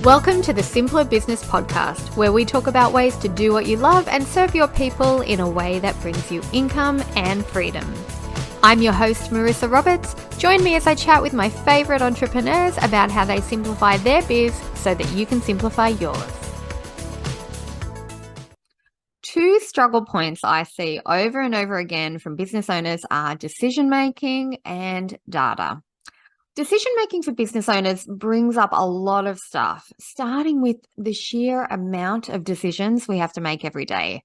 Welcome to the Simpler Business Podcast, where we talk about ways to do what you love and serve your people in a way that brings you income and freedom. I'm your host, Marissa Roberts. Join me as I chat with my favorite entrepreneurs about how they simplify their biz so that you can simplify yours. Two struggle points I see over and over again from business owners are decision-making and data. Decision-making for business owners brings up a lot of stuff, starting with the sheer amount of decisions we have to make every day.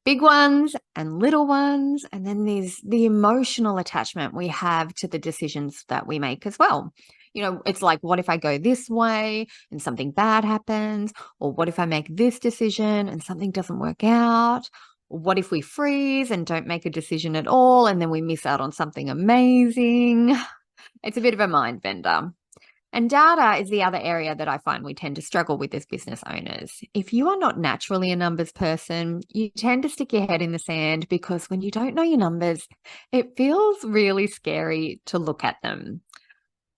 Big ones and little ones, and then there's the emotional attachment we have to the decisions that we make as well. You know, it's like, what if I go this way and something bad happens? Or what if I make this decision and something doesn't work out? Or what if we freeze and don't make a decision at all and then we miss out on something amazing? It's a bit of a mind bender. And data is the other area that I find we tend to struggle with as business owners. If you are not naturally a numbers person, you tend to stick your head in the sand because when you don't know your numbers, it feels really scary to look at them.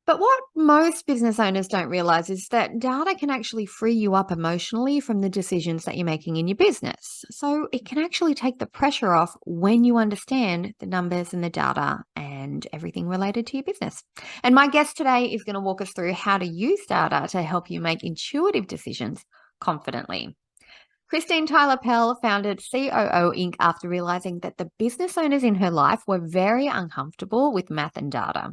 But what most business owners don't realize is that data can actually free you up emotionally from the decisions that you're making in your business. So it can actually take the pressure off when you understand the numbers and the data and everything related to your business. And my guest today is going to walk us through how to use data to help you make intuitive decisions confidently. Christine Tyler Pell founded COO Inc. after realizing that the business owners in her life were very uncomfortable with math and data.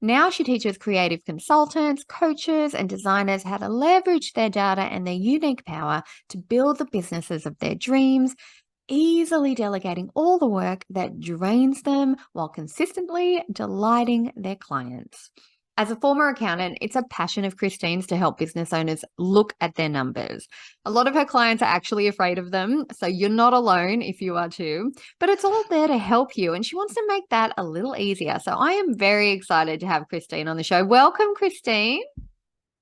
Now she teaches creative consultants, coaches, and designers how to leverage their data and their unique power to build the businesses of their dreams, easily delegating all the work that drains them while consistently delighting their clients. As a former accountant, it's a passion of Christine's to help business owners look at their numbers. A lot of her clients are actually afraid of them, so you're not alone if you are too, but it's all there to help you, and she wants to make that a little easier. So I am very excited to have Christine on the show. Welcome, Christine.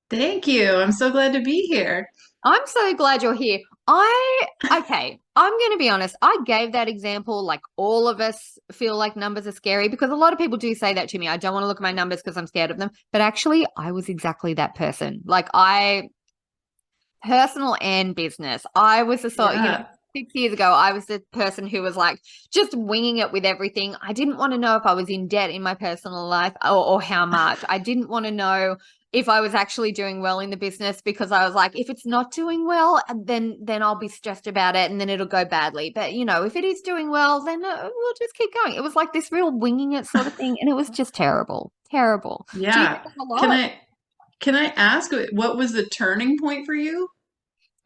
Thank you. I'm so glad to be here. I'm so glad you're here. I'm going to be honest. I gave that example, like all of us feel like numbers are scary because a lot of people do say that to me. I don't want to look at my numbers because I'm scared of them. But actually, I was exactly that person. Personal and business. I was the sort, Yeah. 6 years ago, I was the person who was like just winging it with everything. I didn't want to know if I was in debt in my personal life or how much. I didn't want to know if I was actually doing well in the business because I was like, if it's not doing well, then I'll be stressed about it and then it'll go badly. But, if it is doing well, then we'll just keep going. It was like this real winging it sort of thing. And it was just terrible, terrible. Do you do Yeah. that a Can lot? I ask what was the turning point for you?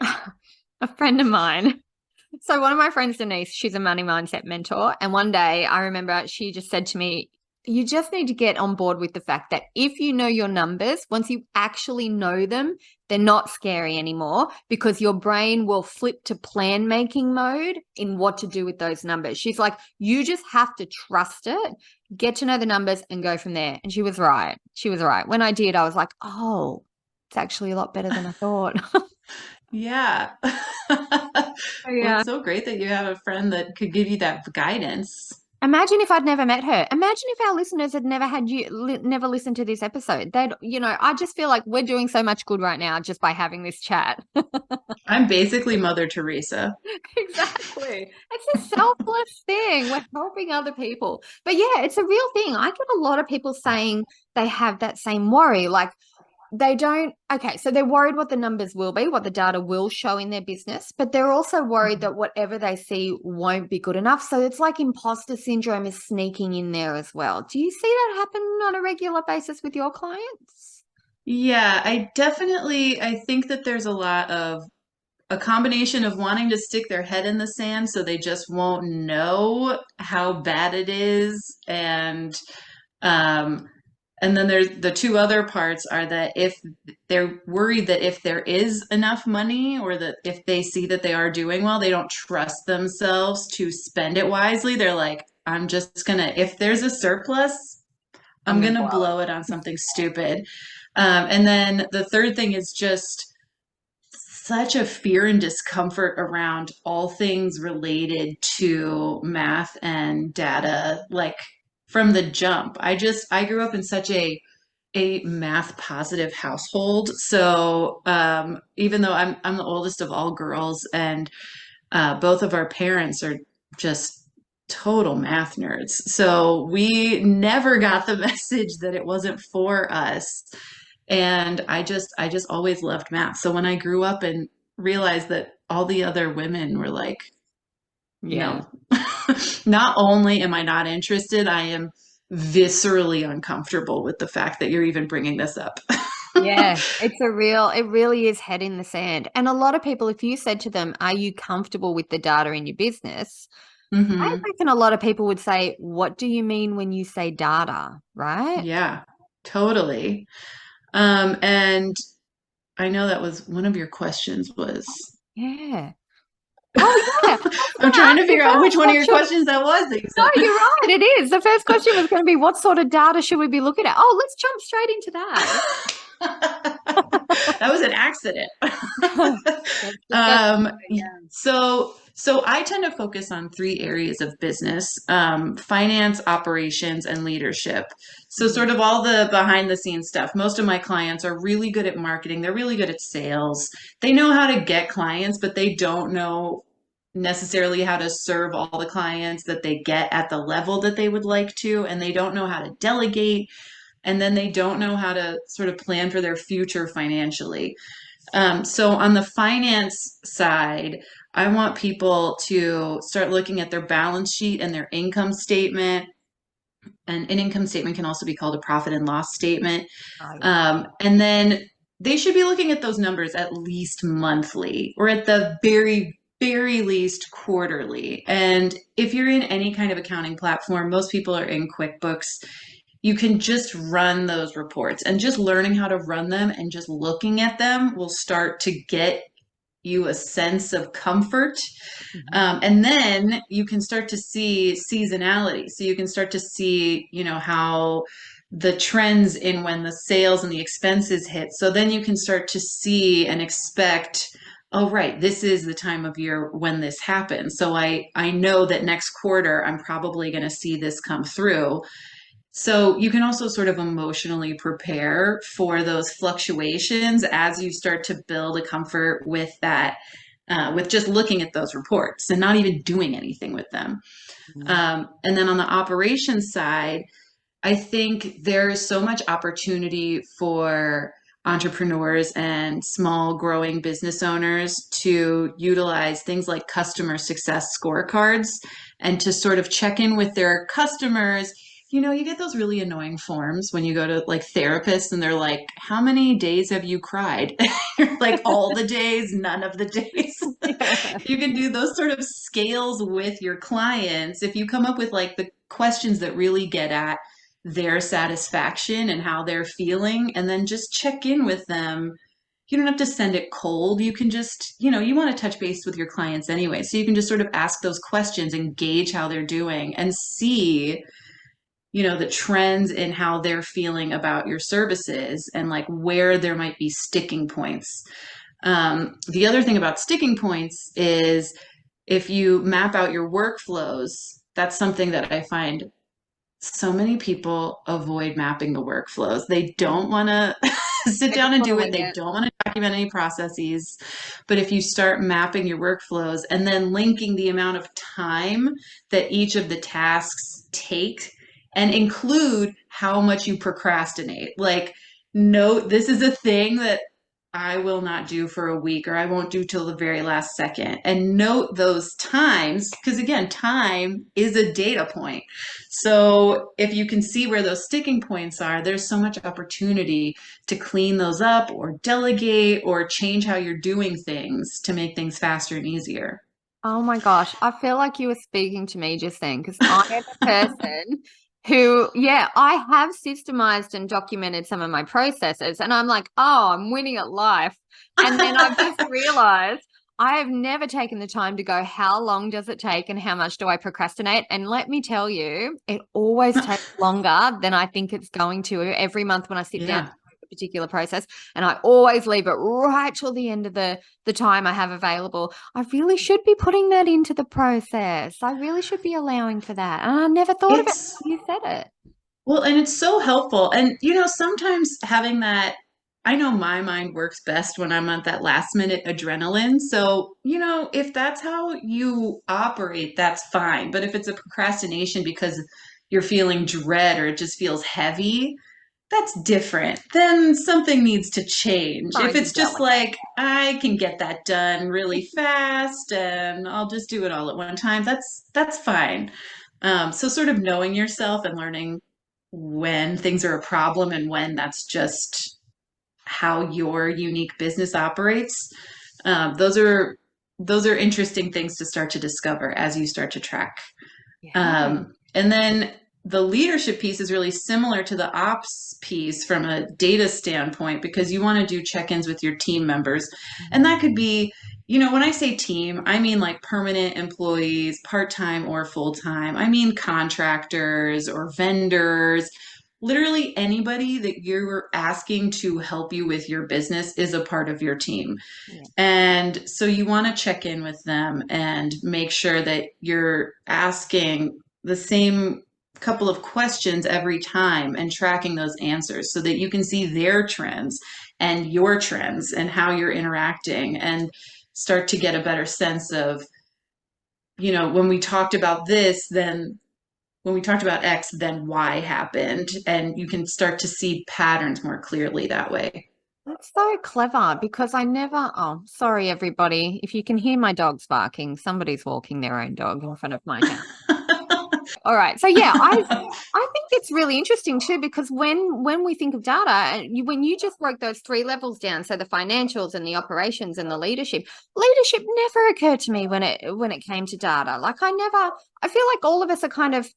A friend of mine. So one of my friends, Denise, she's a money mindset mentor. And one day I remember she just said to me, you just need to get on board with the fact that if you know your numbers, once you actually know them, they're not scary anymore because your brain will flip to plan making mode in what to do with those numbers. She's like, you just have to trust it, get to know the numbers and go from there. And she was right. She was right. When I did, I was like, oh, it's actually a lot better than I thought. Yeah. Well, Yeah. it's so great that you have a friend that could give you that guidance. Imagine if I'd never met her. Imagine if our listeners had never had never listened to this episode. I just feel like we're doing so much good right now just by having this chat. I'm basically Mother Teresa. Exactly. It's a selfless thing. We're helping other people. But yeah, it's a real thing. I get a lot of people saying they have that same worry. Like, so they're worried what the numbers will be, what the data will show in their business, but they're also worried Mhm. that whatever they see won't be good enough. So it's like imposter syndrome is sneaking in there as well. Do you see that happen on a regular basis with your clients? Yeah, I think that there's a lot of a combination of wanting to stick their head in the sand so they just won't know how bad it is um and then there's the two other parts are that if they're worried that if there is enough money or that if they see that they are doing well, they don't trust themselves to spend it wisely. They're like, I'm just gonna, if there's a surplus, I'm I'm going to gonna blow blow it on something stupid. And then the third thing is just such a fear and discomfort around all things related to math and data, like from the jump. I grew up in such a a math positive household. So even though I'm the oldest of all girls, and both of our parents are just total math nerds. So we never got the message that it wasn't for us. And I just always loved math. So when I grew up and realized that all the other women were like, Yeah. no, not only am I not interested, I am viscerally uncomfortable with the fact that you're even bringing this up. Yeah, it really is head in the sand. And a lot of people, if you said to them, are you comfortable with the data in your business? I Hmm. reckon a lot of people would say, what do you mean when you say data, right? Yeah, totally. And I know that was one of your questions was Yeah. Oh, yeah. I was I'm going to trying ask to you figure out which first, one of what your should, questions that was that you no, said. you're right. It is. The first question was going to be, what sort of data should we be looking at? Oh, let's jump straight into that. That was an accident. Let's just go. Yeah. So I tend to focus on three areas of business: finance, operations, and leadership. So Mhm. sort of all the behind the scenes stuff. Most of my clients are really good at marketing. They're really good at sales. They know how to get clients, but they don't know necessarily how to serve all the clients that they get at the level that they would like to, and they don't know how to delegate, and then they don't know how to sort of plan for their future financially. So on the finance side, I want people to start looking at their balance sheet and their income statement. And an income statement can also be called a profit and loss statement. Oh, yeah. And then they should be looking at those numbers at least monthly, or at the very, very least quarterly. And if you're in any kind of accounting platform, most people are in QuickBooks. You can just run those reports, and just learning how to run them and just looking at them will start to get you a sense of comfort. Mhm. And then you can start to see seasonality. So you can start to see, how the trends in when the sales and the expenses hit. So then you can start to see and expect, oh, right, this is the time of year when this happens. So I know that next quarter I'm probably going to see this come through. So you can also sort of emotionally prepare for those fluctuations as you start to build a comfort with that, with just looking at those reports and not even doing anything with them. Mhm. And then on the operations side, I think there is so much opportunity for entrepreneurs and small growing business owners to utilize things like customer success scorecards, and to sort of check in with their customers. You get those really annoying forms when you go to like therapists and they're like, how many days have you cried? You're like, all the days, none of the days. Yeah. You can do those sort of scales with your clients if you come up with like the questions that really get at their satisfaction and how they're feeling, and then just check in with them. You don't have to send it cold. You can just, you want to touch base with your clients anyway. So you can just sort of ask those questions and gauge how they're doing and see, the trends in how they're feeling about your services, and like where there might be sticking points. The other thing about sticking points is if you map out your workflows, that's something that I find so many people avoid mapping the workflows. They don't want to sit They just down and want to do it. wing They it. don't want to document any processes. But if you start mapping your workflows and then linking the amount of time that each of the tasks take, and include how much you procrastinate, like, note this is a thing that I will not do for a week, or I won't do till the very last second. And note those times, because again, time is a data point. So if you can see where those sticking points are, there's so much opportunity to clean those up, or delegate, or change how you're doing things to make things faster and easier. Oh my gosh, I feel like you were speaking to me just then because I am a person who, yeah, I have systemized and documented some of my processes, and I'm like, oh, I'm winning at life. And then I've just realized I have never taken the time to go, how long does it take and how much do I procrastinate? And let me tell you, it always takes longer than I think it's going to every month when I sit down to Yeah. do a particular process. And I always leave it right till the end of the time I have available. I really should be putting that into the process. I really should be allowing for that. And I never thought of it It's until you said it. Well, and it's so helpful. And, you know, sometimes having that, I know my mind works best when I'm at that last minute adrenaline. So, you know, if that's how you operate, that's fine. But if it's a procrastination because you're feeling dread or it just feels heavy, that's different. Then something needs to change. If Sorry to it's just delegate. like, I can get that done really fast and I'll just do it all at one time, that's fine. So sort of knowing yourself and learning when things are a problem and when that's just how your unique business operates. Those are interesting things to start to discover as you start to track. Yeah. And then the leadership piece is really similar to the ops piece from a data standpoint because you want to do check-ins with your team members. And that could be, you know, when I say team, I mean like permanent employees, part-time or full-time. I mean contractors or vendors. Literally anybody that you're asking to help you with your business is a part of your team. Yeah. And so you want to check in with them and make sure that you're asking the same couple of questions every time and tracking those answers so that you can see their trends and your trends and how you're interacting and start to get a better sense of, you know, when we talked about this, then when we talked about X, then Y happened. And you can start to see patterns more clearly that way. That's so clever because I never, oh, sorry, everybody. If you can hear my dogs barking, somebody's walking their own dog in front of my house. All right. So yeah, I think it's really interesting too because when we think of data, when you just broke those three levels down, so the financials and the operations and the leadership never occurred to me when it came to data. Like I feel like all of us are kind of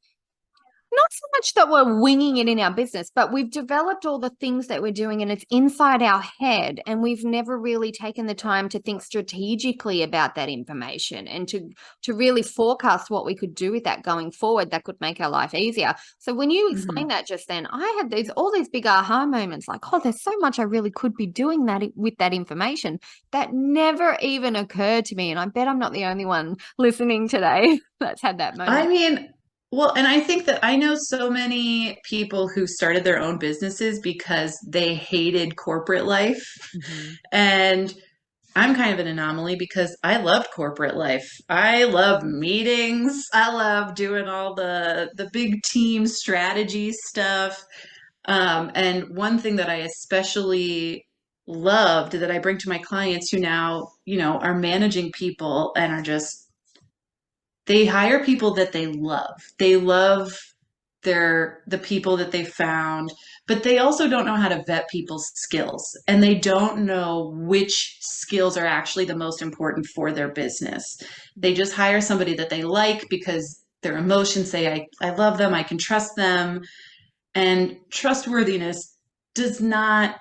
not so much that we're winging it in our business, but we've developed all the things that we're doing and it's inside our head. And we've never really taken the time to think strategically about that information and to really forecast what we could do with that going forward that could make our life easier. So when you Mhm. explained that just then, I had all these big aha moments like, oh, there's so much I really could be doing that with that information that never even occurred to me. And I bet I'm not the only one listening today that's had that I moment. mean, well, and I think that I know so many people who started their own businesses because they hated corporate life. Mhm. And I'm kind of an anomaly because I loved corporate life. I love meetings. I love doing all the big team strategy stuff. And one thing that I especially loved that I bring to my clients who now, you know, are managing people and are just they hire people that they love. They love the people that they found, but they also don't know how to vet people's skills and they don't know which skills are actually the most important for their business. They just hire somebody that they like because their emotions say I love them, I can trust them, and trustworthiness does not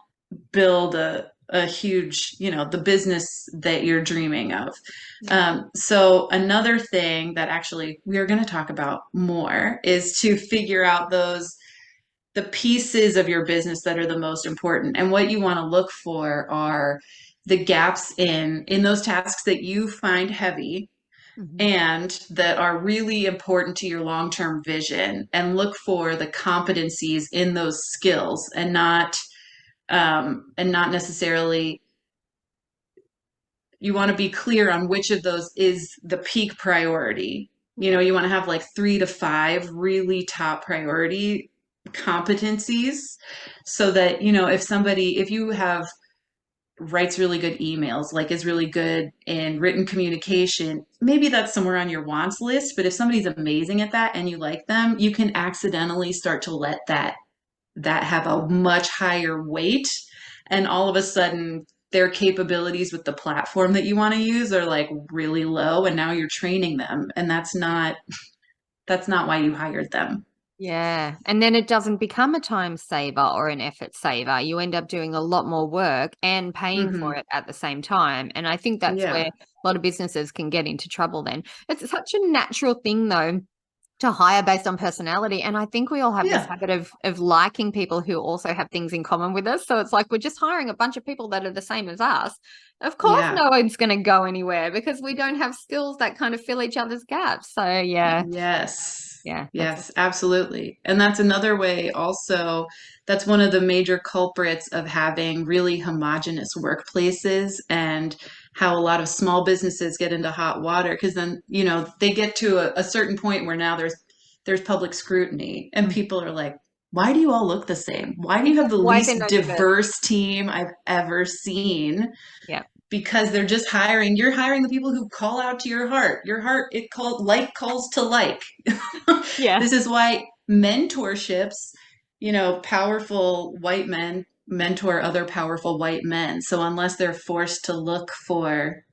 build a huge, you know, the business that you're dreaming of. So another thing that actually we are going to talk about more is to figure out the pieces of your business that are the most important. And what you want to look for are the gaps in those tasks that you find heavy Mhm. and that are really important to your long-term vision, and look for the competencies in those skills and not necessarily you want to be clear on which of those is the peak priority. You Yeah. know, you want to have like 3 to 5 really top priority competencies so that, you know, if you have writes really good emails, like is really good in written communication, maybe that's somewhere on your wants list. But if somebody's amazing at that and you like them, you can accidentally start to let that have a much higher weight. And all of a sudden, their capabilities with the platform that you want to use are like really low. And now you're training them. And that's not why you hired them. Yeah. And then it doesn't become a time saver or an effort saver. You end up doing a lot more work and paying for Hmm. it at the same time. And I think that's where Yeah. a lot of businesses can get into trouble then. It's such a natural thing though to hire based on personality. And I think we all have this Yeah. habit of liking people who also have things in common with us. So it's like we're just hiring a bunch of people that are the same as us. Of course Yeah. no one's going to go anywhere because we don't have skills that kind of fill each other's gaps. So yeah. Yes. Yeah, that's Yes, absolutely. And that's another way also, that's one of the major culprits of having really homogenous workplaces and how a lot of small businesses get into hot water because then, they get to a certain point where now there's public scrutiny and mm. people are like, why do you all look the same? Why do you have the Why is there least no diversity? diverse team I've ever seen? Yeah. Because they're just you're hiring the people who call out to your heart. Your heart, it called like calls to like. Yeah. This is why mentorships, powerful white men mentor other powerful white men. So unless they're forced to look for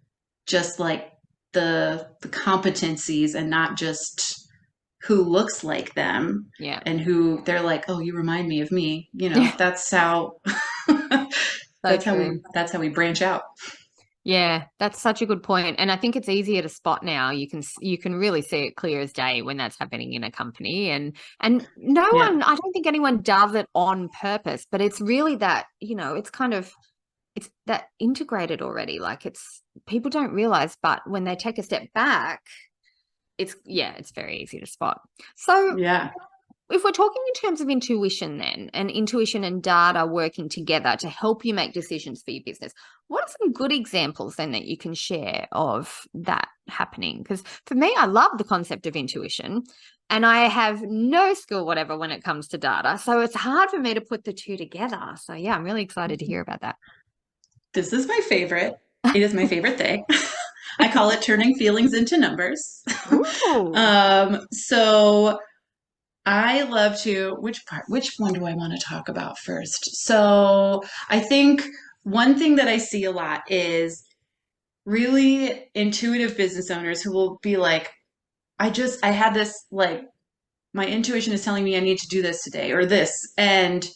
just like the competencies and not just who looks like them Yeah. and who they're like, oh, you remind me of me, Yeah. that's how So true. that's how we branch out. Yeah, that's such a good point. And I think it's easier to spot now. You can really see it clear as day when that's happening in a company. And no Yeah. one, I don't think anyone does it on purpose, but it's really that, it's kind of it's that integrated already. Like it's people don't realize, but when they take a step back, it's very easy to spot. So Yeah. if we're talking in terms of intuition then, and intuition and data working together to help you make decisions for your business, what are some good examples then that you can share of that happening? Because for me, I love the concept of intuition and I have no skill whatever when it comes to data. So it's hard for me to put the two together. So yeah, I'm really excited to hear about that. This is my favorite. It is my favorite thing. I call it turning feelings into numbers. Ooh. So I love to, which one do I want to talk about first? So I think one thing that I see a lot is really intuitive business owners who will be like, I had this, like, my intuition is telling me I need to do this today or this. And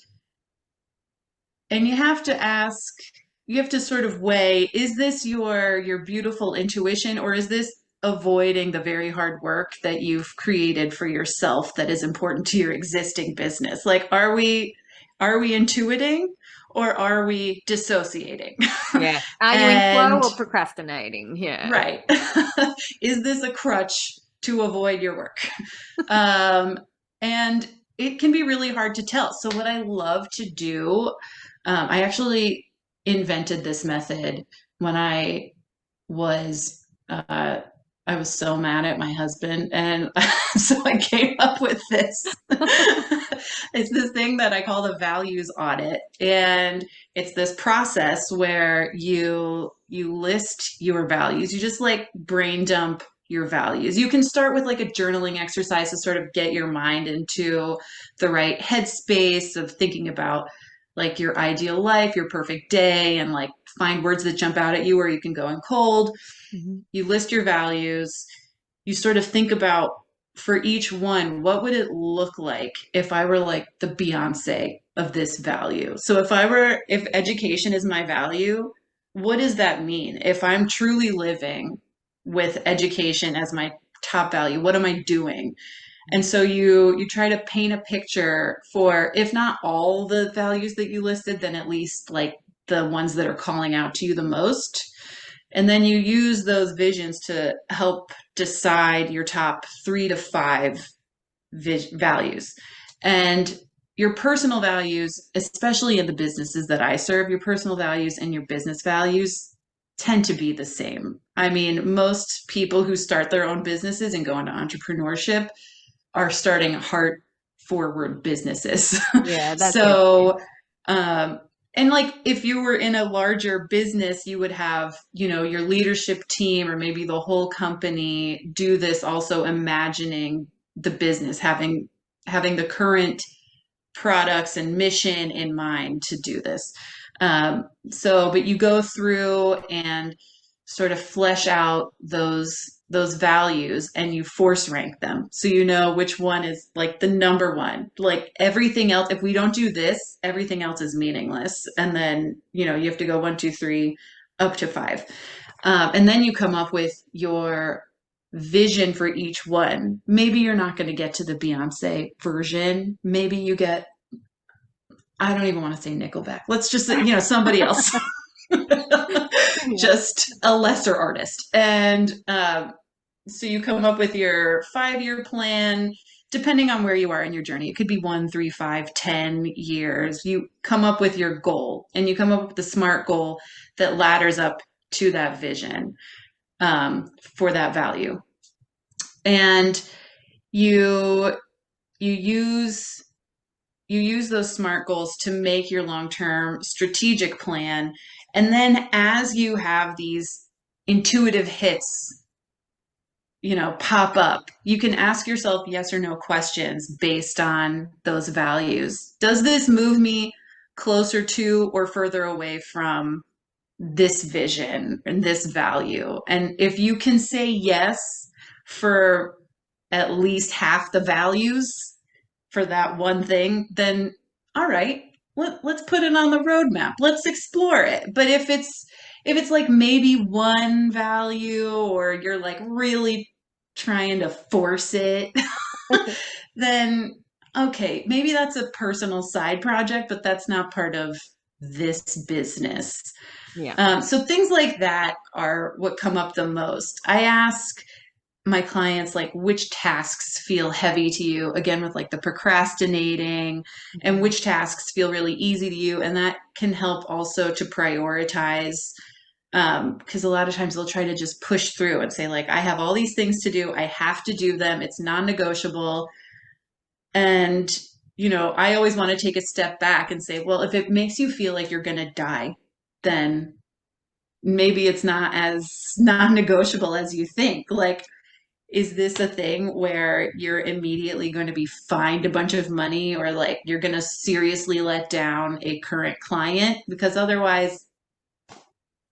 you have to sort of weigh, is this your beautiful intuition or is this avoiding the very hard work that you've created for yourself that is important to your existing business? Like, are we intuiting or are we dissociating? Yeah. Are you in flow And or procrastinating? Yeah. right. Is this a crutch to avoid your work? Um, and it can be really hard to tell. So, what I love to do, I actually invented this method when was uh, I was so mad at my husband, and so I came up with this. It's this thing that I call the values audit, and it's this process where you list your values. You just like brain dump your values. You can start with like a journaling exercise to sort of get your mind into the right headspace of thinking about like your ideal life, your perfect day, and like find words that jump out at you or you can go in cold. Mhm. You list your values. You sort of think about for each one, what would it look like if I were like the Beyonce of this value? So if education is my value, what does that mean? If I'm truly living with education as my top value, what am I doing? And so you try to paint a picture for, if not all the values that you listed, then at least like the ones that are calling out to you the most. And then you use those visions to help decide your top 3 to 5 values. And your personal values, especially in the businesses that I serve, your personal values and your business values tend to be the same. I mean, most people who start their own businesses and go into entrepreneurship are starting heart forward businesses. Yeah, that's it. So, um, and like if you were in a larger business, you would have, your leadership team or maybe the whole company do this also imagining the business, having the current products and mission in mind to do this. But you go through and sort of flesh out those values and you force rank them. So you know which one is like the number one. Like everything else, if we don't do this, everything else is meaningless. And then, you have to go 1, 2, 3 up to 5. And then you come up with your vision for each one. Maybe you're not going to get to the Beyonce version. Maybe you get, I don't even want to say Nickelback. Let's just, somebody else. Yeah. Just a lesser artist. And so you come up with your 5-year plan. depending on where you are in your journey, it could be 1, 3, 5, 10 years. You come up with your goal and you come up with the SMART goal that ladders up to that vision, for that value. And you you use you use those SMART goals to make your long-term strategic plan. And then as you have these intuitive hits, pop up, you can ask yourself yes or no questions based on those values. Does this move me closer to or further away from this vision and this value? And if you can say yes for at least half the values for that one thing, then all right, let's put it on the roadmap. Let's explore it. But if it's like maybe one value, or you're like really trying to force it, then okay, maybe that's a personal side project, but that's not part of this business. Yeah. So things like that are what come up the most. I ask my clients like which tasks feel heavy to you, again with like the procrastinating, and Mhm. which tasks feel really easy to you, and that can help also to prioritize, because a lot of times they'll try to just push through and say like, I have all these things to do, I have to do them, it's non-negotiable. And I always want to take a step back and say, well, if it makes you feel like you're going to die, then maybe it's not as non-negotiable as you think. Like, is this a thing where you're immediately going to be fined a bunch of money, or like you're going to seriously let down a current client? Because otherwise,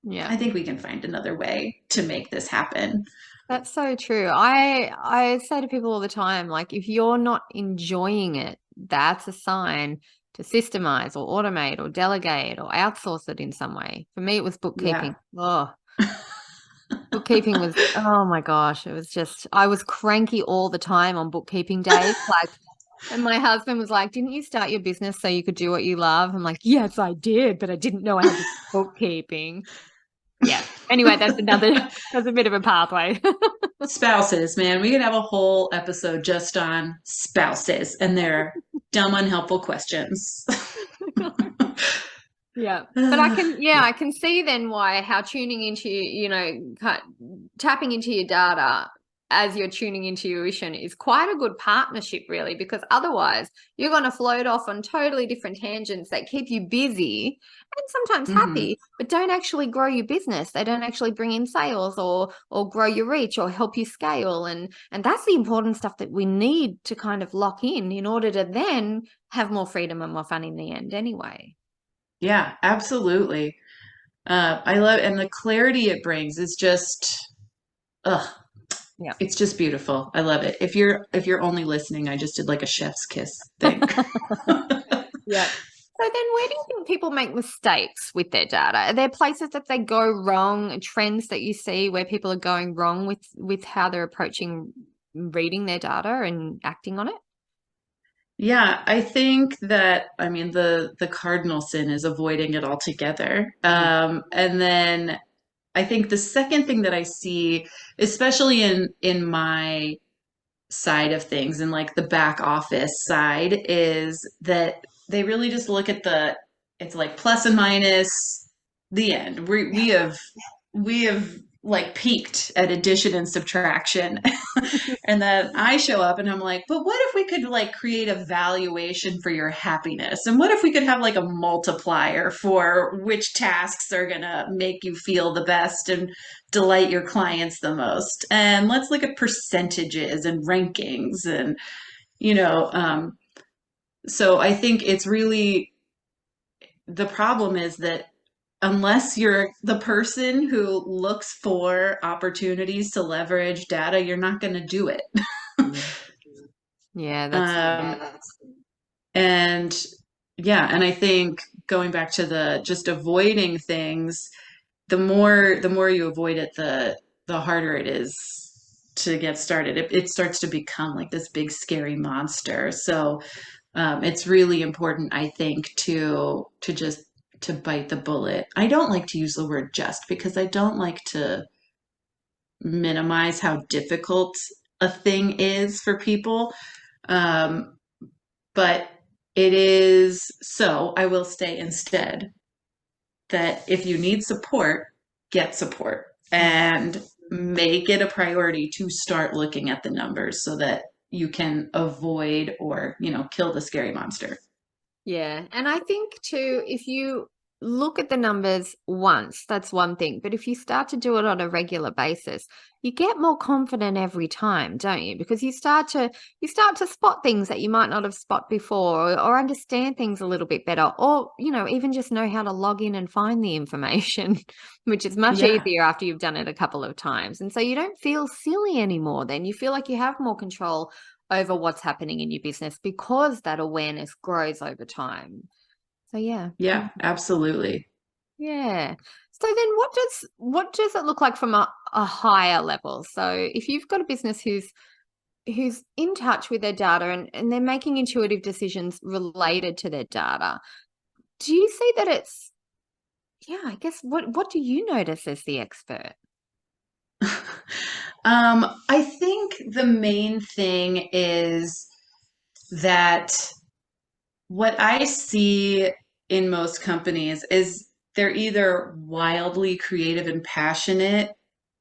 Yeah. I think we can find another way to make this happen. That's so true. I say to people all the time, like if you're not enjoying it, that's a sign to systemize or automate or delegate or outsource it in some way. For me, it was Yeah. bookkeeping. Oh, bookkeeping was, oh my gosh, it was just, I was cranky all the time on bookkeeping days. Like, and my husband was like, "Didn't you start your business so you could do what you love?" I'm like, "Yes, I did, but I didn't know I had to do bookkeeping." Yeah. Anyway, that's a bit of a pathway. Spouses, man, we could have a whole episode just on spouses and their dumb, unhelpful questions. Yeah. But I can see then how tuning into, tapping into your data as you're tuning into your vision is quite a good partnership, really, because otherwise you're going to float off on totally different tangents that keep you busy and sometimes Hmm. happy, but don't actually grow your business. They don't actually bring in sales or grow your reach or help you scale. And that's the important stuff that we need to kind of lock in order to then have more freedom and more fun in the end anyway. Yeah, absolutely. I love, and the clarity it brings is just, ugh, Yeah. it's just beautiful. I love it. If you're only listening, I just did like a chef's kiss thing. Yeah. So then where do you think people make mistakes with their data? Are there places that they go wrong, trends that you see where people are going wrong with how they're approaching reading their data and acting on it? Yeah, I think that, I mean, the cardinal sin is avoiding it altogether. Mm. And then I think the second thing that I see, especially in my side of things and like the back office side, is that they really just look at it's like plus and minus, the end. We have like peaked at addition and subtraction. And then I show up and I'm like, but what if we could like create a valuation for your happiness? And what if we could have like a multiplier for which tasks are going to make you feel the best and delight your clients the most? And let's look at percentages and rankings. And, you know, um, so I think it's really, the problem is that unless you're the person who looks for opportunities to leverage data, you're not going to do it. Mm. Yeah, that's true. Um, and yeah, and I think going back to the just avoiding things, the more you avoid it, the harder it is to get started. It starts to become like this big scary monster. So it's really important, I think, to just to bite the bullet. I don't like to use the word just because I don't like to minimize how difficult a thing is for people. Um, but it is so I will say instead that if you need support, get support Mm. and make it a priority to start looking at the numbers so that you can avoid or, kill the scary monster. Yeah. And I think too, if you look at the numbers once, that's one thing. But if you start to do it on a regular basis, you get more confident every time, don't you? Because you start to spot things that you might not have spot before, or understand things a little bit better, or, even just know how to log in and find the information, which is much Yeah. easier after you've done it a couple of times. And so you don't feel silly anymore. Then you feel like you have more control over what's happening in your business because that awareness grows over time. So yeah. Yeah, absolutely. Yeah. So then what does it look like from a higher level? So if you've got a business who's in touch with their data and they're making intuitive decisions related to their data, do you see that it's I guess what do you notice as the expert? I think the main thing is that what I see in most companies is they're either wildly creative and passionate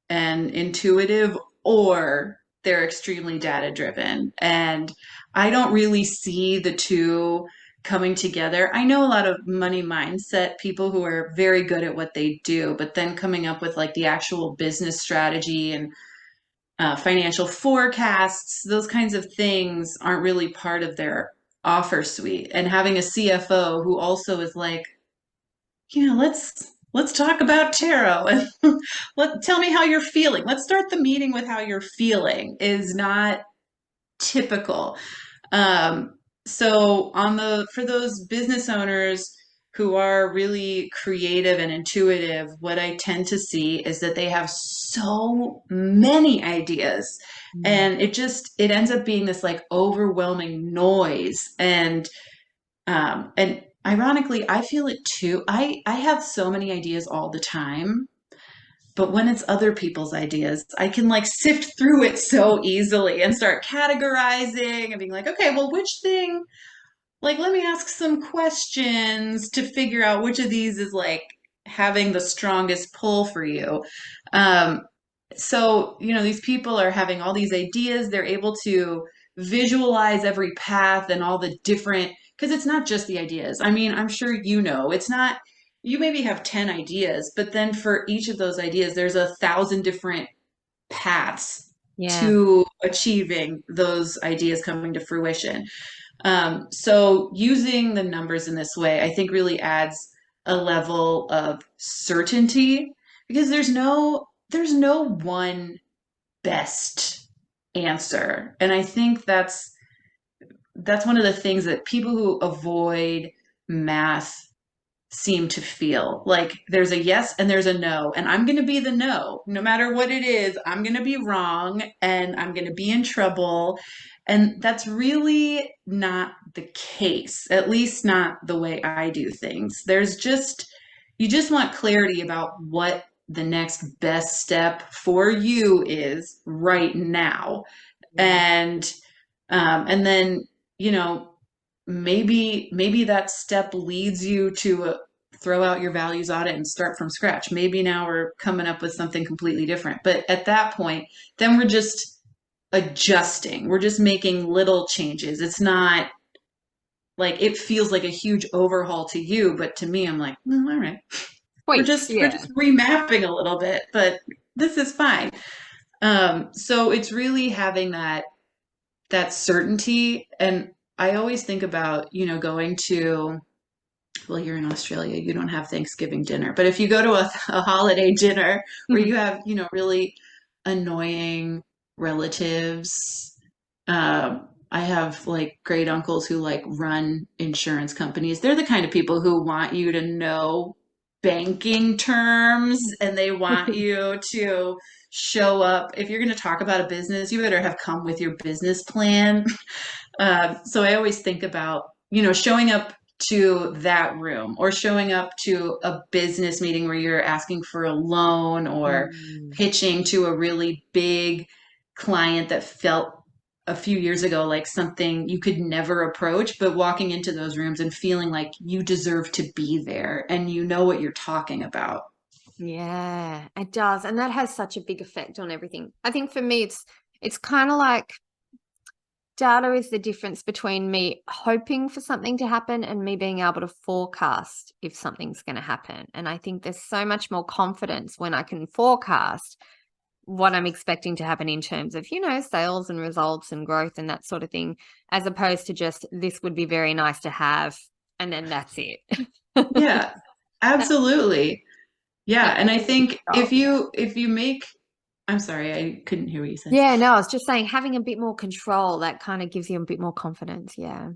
and intuitive, or they're extremely data driven. And I don't really see the two coming together. I know a lot of money mindset people who are very good at what they do, but then coming up with like the actual business strategy and financial forecasts, those kinds of things aren't really part of their offer suite. And having a CFO who also is like, let's talk about tarot and tell me how you're feeling. Let's start the meeting with how you're feeling is not typical. Um, so for those business owners who are really creative and intuitive, what I tend to see is that they have so many ideas, Mm. and it ends up being this like overwhelming noise. And ironically, I feel it too. I have so many ideas all the time, but when it's other people's ideas, I can like sift through it so easily and start categorizing and being like, okay, well, which thing, like, let me ask some questions to figure out which of these is like having the strongest pull for you. Um, so, these people are having all these ideas. They're able to visualize every path and all the different, because it's not just the ideas. I mean, I'm sure it's not, you maybe have 10 ideas, but then for each of those ideas, there's 1,000 different paths Yeah. to achieving those ideas coming to fruition. So using the numbers in this way, I think really adds a level of certainty because there's no one best answer. And I think that's one of the things that people who avoid math seem to feel like there's a yes and there's a no, and I'm going to be the no. No matter what it is, I'm going to be wrong and I'm going to be in trouble. And that's really not the case, at least not the way I do things. You just want clarity about what the next best step for you is right now. Yeah. And then, you know, maybe that step leads you to throw out your values audit and start from scratch. Maybe now we're coming up with something completely different. But at that point, then we're just adjusting. We're just making little changes. It's not like it feels like a huge overhaul to you, but to me, I'm like, all right, we're Tweaks. just we're Yeah. just remapping a little bit, but this is fine. So it's really having that certainty. And I always think about, going to, well, you're in Australia, you don't have Thanksgiving dinner, but if you go to a holiday dinner where you have, really annoying relatives, I have like great uncles who like run insurance companies. They're the kind of people who want you to know banking terms, and they want you to show up. If you're going to talk about a business, you better have come with your business plan. So I always think about, showing up to that room or showing up to a business meeting where you're asking for a loan or Mm. pitching to a really big client that felt a few years ago like something you could never approach, but walking into those rooms and feeling like you deserve to be there and you know what you're talking about. Yeah, it does. And that has such a big effect on everything. I think for me, it's kind of like data is the difference between me hoping for something to happen and me being able to forecast if something's going to happen. And I think there's so much more confidence when I can forecast what I'm expecting to happen in terms of, sales and results and growth and that sort of thing, as opposed to just this would be very nice to have, and then that's it. Yeah, absolutely. Yeah, That and gives I me a big think shock. if you make, I'm sorry, I couldn't hear what you said. Yeah, no, I was just saying having a bit more control, that kind of gives you a bit more confidence. Yeah.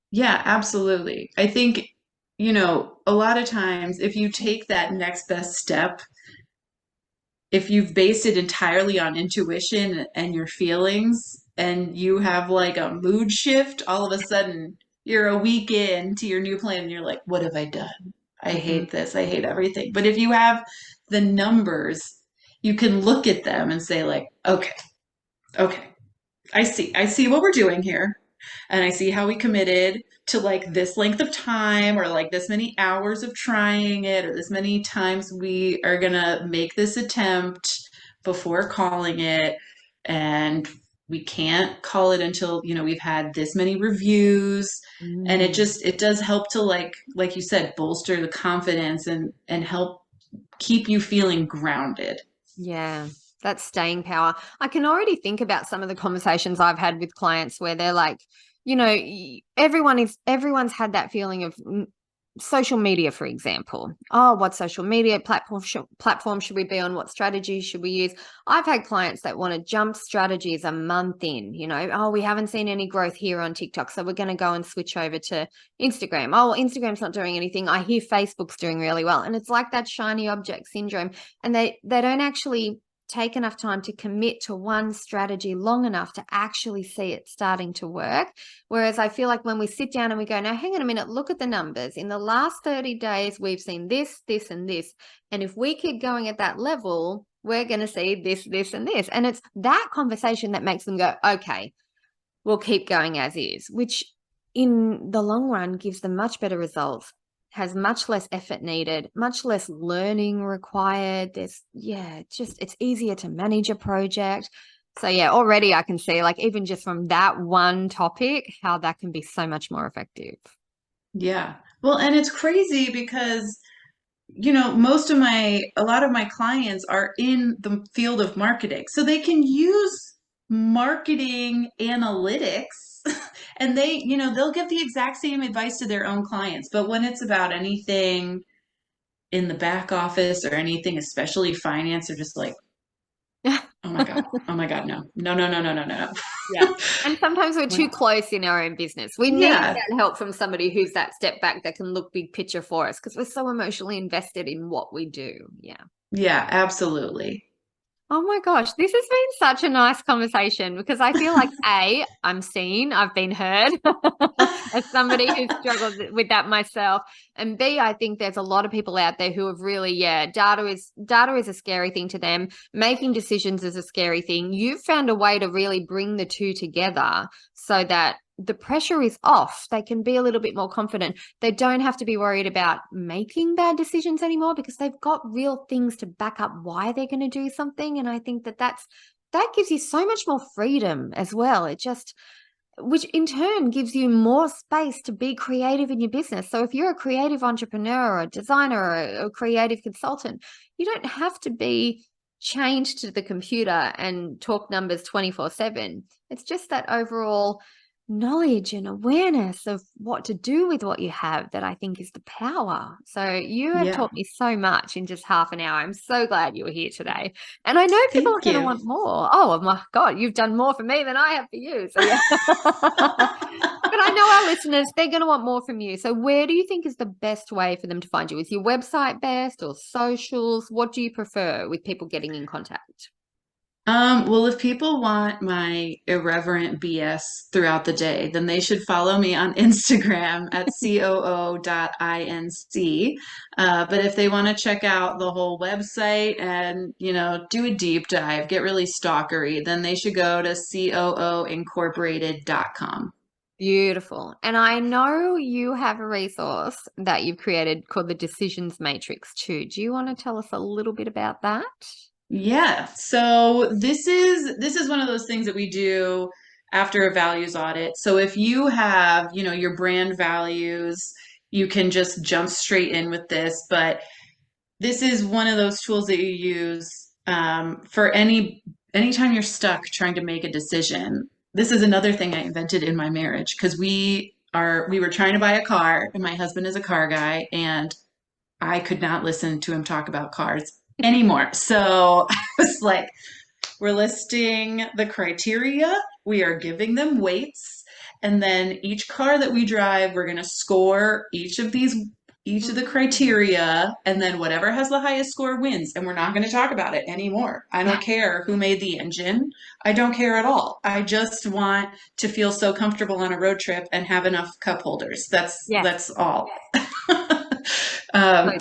Yeah, absolutely. I think, a lot of times if you take that next best step, if you've based it entirely on intuition and your feelings, and you have like a mood shift, all of a sudden you're a week into your new plan and you're like, what have I done? I Mhm. hate this. I hate everything. But if you have the numbers, you can look at them and say, like, okay, okay, I see what we're doing here, and I see how we committed to like this length of time or like this many hours of trying it or this many times we are gonna make this attempt before calling it. And we can't call it until, we've had this many reviews. And Mm. it does help to like you said, bolster the confidence and help keep you feeling grounded. Yeah, that's staying power. I can already think about some of the conversations I've had with clients where they're like, everyone's had that feeling of social media, for example. Oh, what social media platform should we be on? What strategies should we use? I've had clients that want to jump strategies a month in, oh, we haven't seen any growth here on TikTok, so we're going to go and switch over to Instagram. Oh, well, Instagram's not doing anything. I hear Facebook's doing really well. And it's like that shiny object syndrome. And they don't actually take enough time to commit to one strategy long enough to actually see it starting to work. Whereas I feel like when we sit down and we go, now hang on a minute, look at the numbers. In the last 30 days, we've seen this, this, and this. And if we keep going at that level, we're going to see this, this, and this. And it's that conversation that makes them go, okay, we'll keep going as is, which in the long run gives them much better results, has much less effort needed, much less learning required. It's easier to manage a project. So yeah, already I can see, like, even just from that one topic, how that can be so much more effective. Yeah. Well, and it's crazy because a lot of my clients are in the field of marketing. So they can use marketing analytics and they'll give the exact same advice to their own clients. But when it's about anything in the back office or anything, especially finance, they're just like, oh my God, oh my God, no, no, no, no, no, no, no, Yeah. no. And sometimes we're too close in our own business. We need Yeah, that help from somebody who's that step back that can look big picture for us because we're so emotionally invested in what we do. Yeah. yeah, absolutely. Oh my gosh, this has been such a nice conversation because I feel like A, I'm seen, I've been heard as somebody who struggled with that myself. And B, I think there's a lot of people out there who have really, data is a scary thing to them. Making decisions is a scary thing. You've found a way to really bring the two together so that the pressure is off. They can be a little bit more confident. They don't have to be worried about making bad decisions anymore because they've got real things to back up why they're going to do something. And I think that gives you so much more freedom as well. Which in turn gives you more space to be creative in your business. So if you're a creative entrepreneur or a designer or a creative consultant, you don't have to be chained to the computer and talk numbers 24/7. It's just that overall knowledge and awareness of what to do with what you have that I think is the power. So you have Yeah. taught me so much in just half an hour. I'm so glad you were here today. And I know people are Thank going to you. want more. Oh my God, you've done more for me than I have for you. So yeah. But I know our listeners, they're going to want more from you. So where do you think is the best way for them to find you? Is your website best or socials? What do you prefer with people getting in contact? Well, if people want my irreverent BS throughout the day, then they should follow me on Instagram at coo.inc. But if they want to check out the whole website and, do a deep dive, get really stalkery, then they should go to cooincorporated.com. Beautiful. And I know you have a resource that you've created called the Decisions Matrix too. Do you want to tell us a little bit about that? Yeah. So this is one of those things that we do after a values audit. So if you have, your brand values, you can just jump straight in with this, but this is one of those tools that you use for anytime you're stuck trying to make a decision. This is another thing I invented in my marriage because we were trying to buy a car and my husband is a car guy and I could not listen to him talk about cars anymore. So I was like, we're listing the criteria, we are giving them weights, and then each car that we drive, we're going to score each of the criteria, and then whatever has the highest score wins. And we're not going to talk about it anymore. I don't care who made the engine. I don't care at all. I just want to feel so comfortable on a road trip and have enough cup holders. That's all. Totally.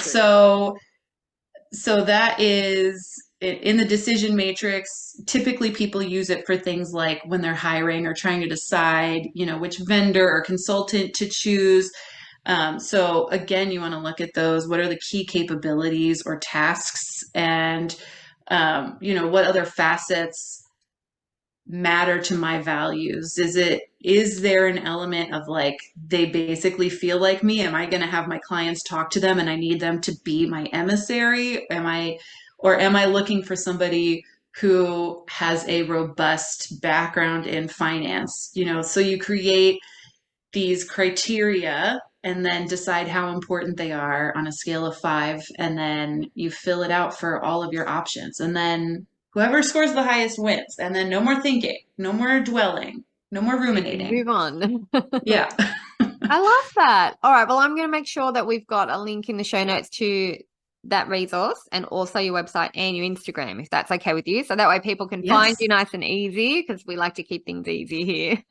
So that is in the decision matrix. Typically, people use it for things like when they're hiring or trying to decide, which vendor or consultant to choose. So again, you want to look at those. What are the key capabilities or tasks, and what other facets matter to my values? Is there an element of like they basically feel like me? Am I going to have my clients talk to them and I need them to be my emissary? Am I looking for somebody who has a robust background in finance? So you create these criteria and then decide how important they are on a scale of 5, and then you fill it out for all of your options, and then whoever scores the highest wins, and then no more thinking, no more dwelling, no more ruminating. Move on. Yeah. I love that. All right. Well, I'm going to make sure that we've got a link in the show notes to that resource and also your website and your Instagram, if that's okay with you. So that way people can find you nice and easy, because we like to keep things easy here.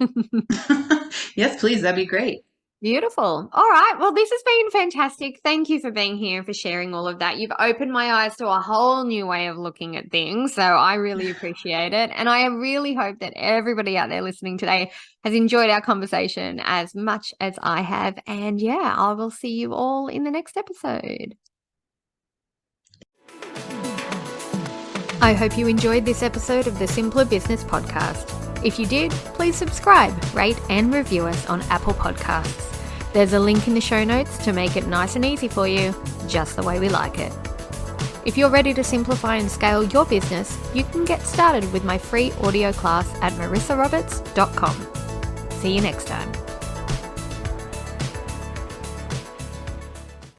Yes, please. That'd be great. Beautiful. All right. Well, this has been fantastic. Thank you for being here and for sharing all of that. You've opened my eyes to a whole new way of looking at things. So I really appreciate it. And I really hope that everybody out there listening today has enjoyed our conversation as much as I have. And yeah, I will see you all in the next episode. I hope you enjoyed this episode of the Simpler Business Podcast. If you did, please subscribe, rate, and review us on Apple Podcasts. There's a link in the show notes to make it nice and easy for you, just the way we like it. If you're ready to simplify and scale your business, you can get started with my free audio class at marissaroberts.com. See you next time.